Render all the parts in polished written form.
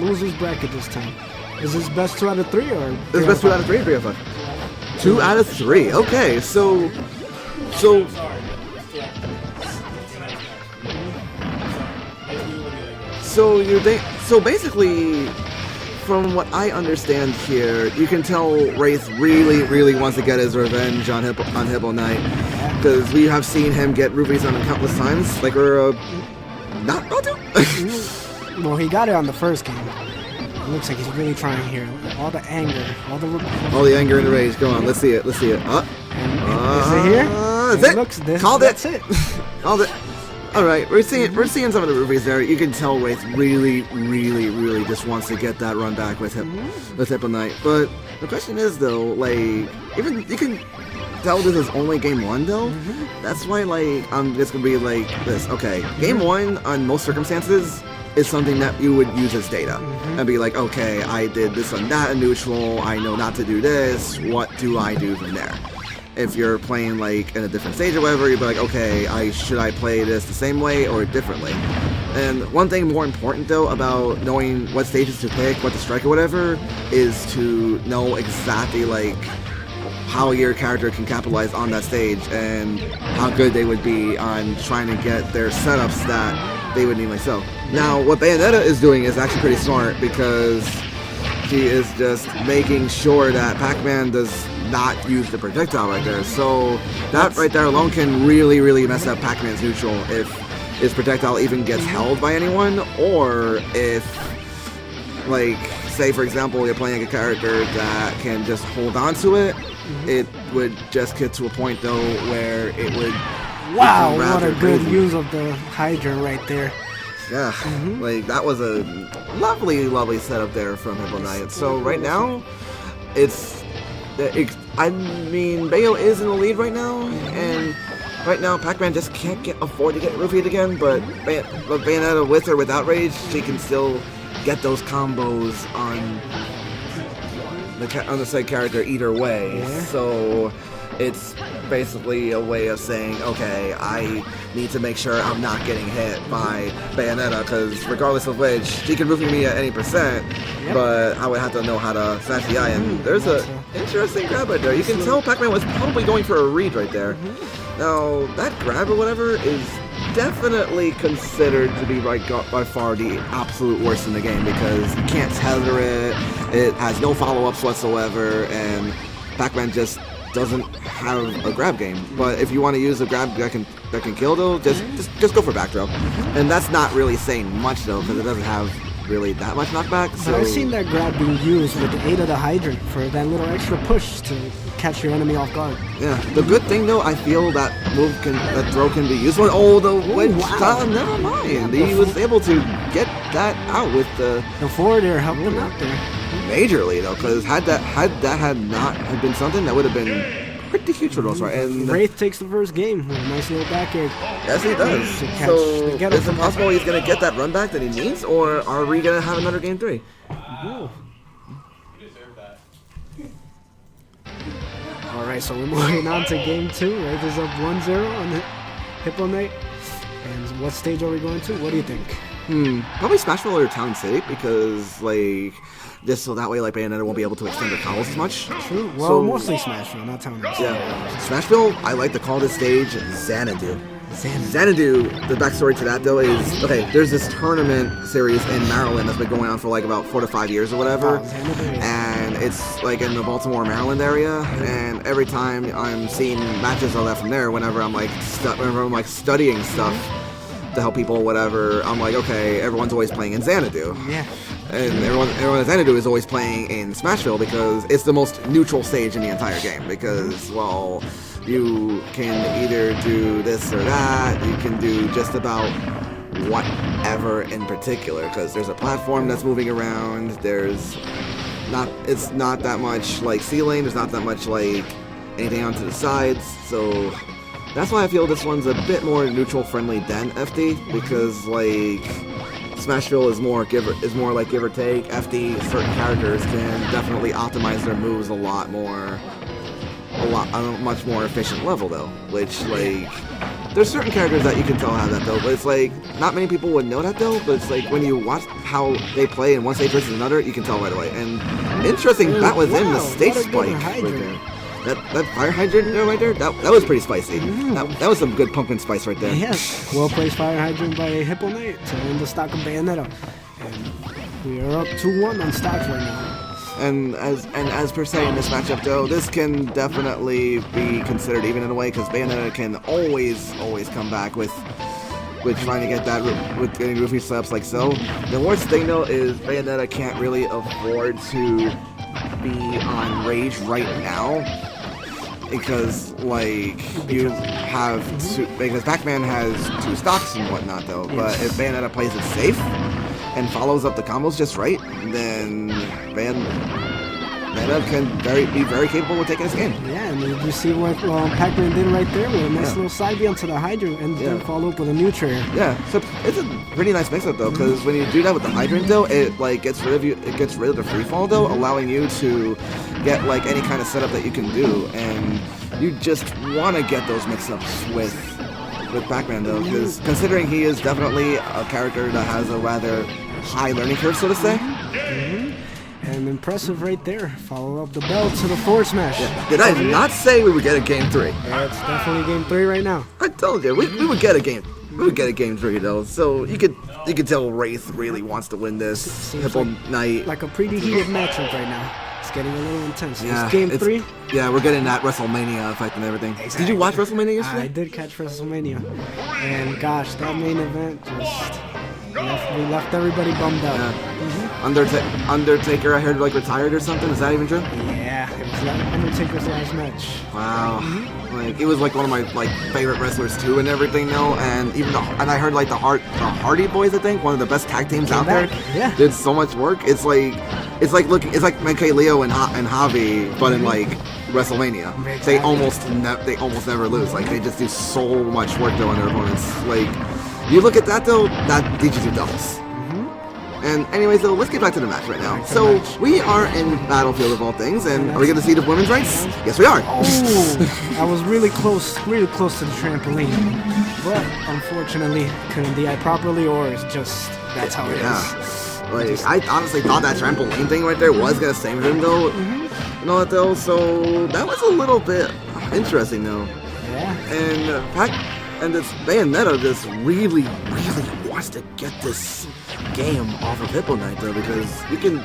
loser's bracket this time. Is this best 2 out of 3 or? This is best 2 out of 3 or 3 out of 5? 2 out of 3. Okay, so so basically, from what I understand here, you can tell Wraith really wants to get his revenge on Hippo Knight, because we have seen him get rupees on him countless times, like we're not about to. Well, he got it on the first game. It looks like he's really trying here. All the anger, all the anger and the rage. Go on, let's see it. Is it here? That's it. Called it. That's it. Called it. All right, we're seeing some of the rupees there. You can tell Wraith really just wants to get that run back with Hippo Knight. But the question is though, like, even you can tell this is only game 1 though. That's why, like, I'm just gonna be like this. Okay, game 1 on most circumstances is something that you would use as data and be like, okay, I did this and that in neutral. I know not to do this. What do I do from there? If you're playing like in a different stage or whatever, you'd be like, okay, should I play this the same way or differently? And one thing more important though about knowing what stages to pick, what to strike or whatever, is to know exactly like how your character can capitalize on that stage and how good they would be on trying to get their setups that they would need myself. Now, what Bayonetta is doing is actually pretty smart, because she is just making sure that Pac-Man does not use the projectile right there. So that right there alone can really mess up Pac-Man's neutral if his projectile even gets held by anyone, or if, like, say for example you're playing a character that can just hold on to it, it would just get to a point though where it would... Wow, what a good use of the Hydra right there. Yeah, like that was a lovely setup there from Hippo Knight. So right now, I mean, Bayo is in the lead right now, and right now Pac-Man just can't afford to get roofied again, but Bayonetta, with or without rage, she can still get those combos on the said character either way. Yeah. So it's basically a way of saying, okay, I need to make sure I'm not getting hit by Bayonetta, because regardless of which, she can roofie me at any percent, but I would have to know how to smash the eye, and there's a interesting grab right there. You can tell Pac-Man was probably going for a read right there. Now, that grab or whatever is definitely considered to be by far the absolute worst in the game, because you can't tether it, it has no follow-ups whatsoever, and Pac-Man just doesn't have a grab game. But if you want to use a grab that can kill though, just go for back throw. And that's not really saying much though, because it doesn't have really that much knockback. So I've seen that grab being used with the aid of the hydrant for that little extra push to catch your enemy off guard. Yeah, the good thing though, I feel that throw can be used. Oh, the wedge style, never mind. He was able to get that out with the forward air helped him out there. Majorly though, because had that not been something, that would have been pretty huge for those, right? And Wraith takes the first game with a nice little back air. Yes, he does. So is it possible he's gonna get that run back that he needs, or are we gonna have another game 3? No. All right, so we're moving on to game 2. Wraith is up 1-0 on the Hippo Knight. And what stage are we going to? What do you think? Probably Smashville or Town City, because like just so that way like Bayonetta won't be able to extend their combos as much. True. Well, so, mostly Smashville, not Town City. Yeah. Smashville, I like to call this stage Xanadu. Xanadu, the backstory to that though is, okay, there's this tournament series in Maryland that's been going on for like about 4 to 5 years or whatever, and it's like in the Baltimore, Maryland area, and every time I'm seeing matches of that from there, whenever I'm like studying stuff to help people, whatever, I'm like, okay, everyone's always playing in Xanadu. Yeah. And everyone in Xanadu is always playing in Smashville because it's the most neutral stage in the entire game, because, well, you can either do this or that, you can do just about whatever in particular, because there's a platform that's moving around, it's not that much like ceiling, there's not that much like anything onto the sides, so that's why I feel this one's a bit more neutral friendly than FD, because like Smashville is more like give or take. FD, certain characters can definitely optimize their moves a much more efficient level though, which like there's certain characters that you can tell have that though, but it's like not many people would know that though. But it's like when you watch how they play in one stage versus another, you can tell right away. And interesting, that was in the stage spike right there. That fire hydrant there right there, that was pretty spicy. That was some good pumpkin spice right there. Yes, well placed fire hydrant by Hippo Knight to end the stock of Bayonetta. And we are up 2-1 on stocks right now. And as per se in this matchup though, this can definitely be considered even in a way because Bayonetta can always come back with trying to get that with getting roofie slaps like so. The worst thing though is Bayonetta can't really afford to be on rage right now because like you have because Pac-Man has 2 stocks and whatnot though. But if Bayonetta plays it safe and follows up the combos just right, then Bayonetta can be very capable of taking this game. Yeah, and you see what Pac-Man did right there with a nice little side B onto the hydrant and then follow up with a neutral. Yeah, so it's a pretty nice mix-up though, because when you do that with the hydrant though, it like gets rid of the free fall though, allowing you to get like any kind of setup that you can do, and you just want to get those mix-ups with Pac-Man though, because considering he is definitely a character that has a rather high learning curve, so to say. And impressive right there. Follow up the bell to the forward smash. Yeah. Did I not say we would get a game 3? Yeah, it's definitely game 3 right now. I told you we would get a game. We would get a game 3 though. So you could tell Wraith really wants to win this. Hippo Knight. Like a pretty heated matchup right now. It's getting a little intense. Yeah, it's game 3. Yeah, we're getting that WrestleMania effect and everything. Exactly. Did you watch WrestleMania yesterday? I did catch WrestleMania, and gosh, that main event just we left everybody bummed out. Yeah. Undertaker, I heard like retired or something. Is that even true? Yeah, it was Undertaker's last match. Wow. Like he was like one of my like favorite wrestlers too and everything though, and even and I heard like the Hardy Boys, I think one of the best tag teams out there. Yeah. Did so much work. It's like Menke Leo and Javi, but in like WrestleMania. Exactly. They almost never lose. Like they just do so much work though on their opponents. Like you look at that though, that teaches you doubles. And anyways though, let's get back to the match right now. So we are in Battlefield of all things, and are we going to see the women's rights? Yes, we are. Oh, I was really close to the trampoline, but unfortunately couldn't DI properly, or it's just that's how it is. Like I honestly thought that trampoline thing right there was going to save him though. You know what though? So that was a little bit interesting though. Yeah. And this Bayonetta just really wants to get this game off of Hippo Knight though, because you can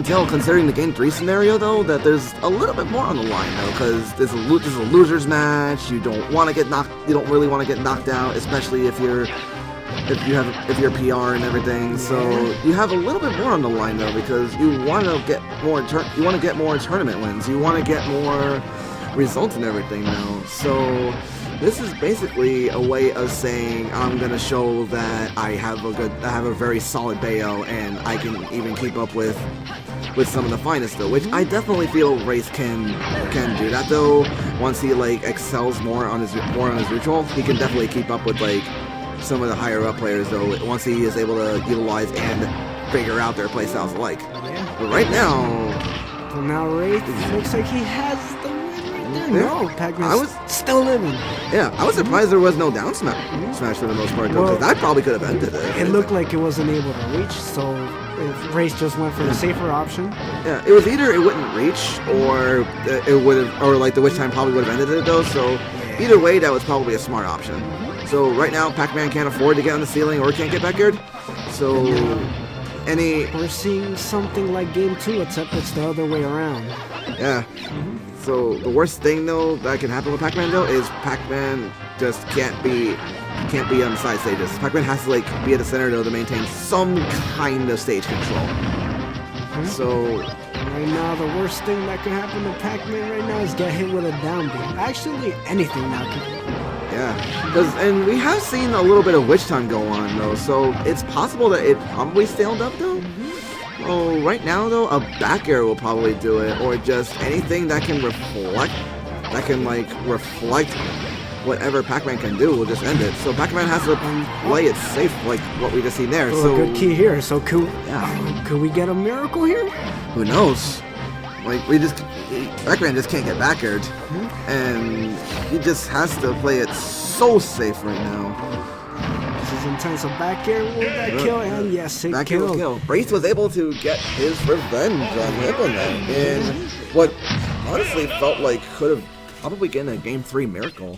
tell considering the game 3 scenario though that there's a little bit more on the line though, because this is a losers match. You don't really want to get knocked out, especially if you're PR and everything. So you have a little bit more on the line though, because you want to get more tournament wins. You want to get more results and everything now. So this is basically a way of saying I'm gonna show that I have a very solid Bayo, and I can even keep up with some of the finest though, which I definitely feel Wraith can do that though. Once he like excels more on his neutral, he can definitely keep up with like some of the higher up players though. Once he is able to utilize and figure out their playstyles alike. But right now, Wraith looks like he has the. No, Pac-Man's still living. Yeah, I was surprised there was no down smash for the most part, though, because that probably could have ended it. It looked like it wasn't able to reach, so if Wraith just went for the safer option. Yeah, it was either it wouldn't reach, or it would have, or like the witch time probably would have ended it though. So either way, that was probably a smart option. So right now, Pac-Man can't afford to get on the ceiling or can't get backyard. So we're seeing something like game 2, except it's the other way around. Yeah. So the worst thing though that can happen with Pac-Man though is Pac-Man just can't be on the side stages. Pac-Man has to like be at the center though to maintain some kind of stage control. So right now the worst thing that can happen to Pac-Man right now is get hit with a down B. Actually anything now can. Yeah, and we have seen a little bit of witch time go on though, so it's possible that it probably staled up though. Oh, right now though, a back air will probably do it, or just anything that can reflect whatever Pac-Man can do will just end it. So Pac-Man has to play it safe, like what we just seen there. So good key here. So could we get a miracle here? Who knows? Like Pac-Man just can't get back aired, and he just has to play it so safe right now. This is intense. A back air will that kill, and yes, it Back air killed. will kill. Wraith was able to get his revenge on Hippo Knight in what honestly felt like could have probably been a Game 3 miracle.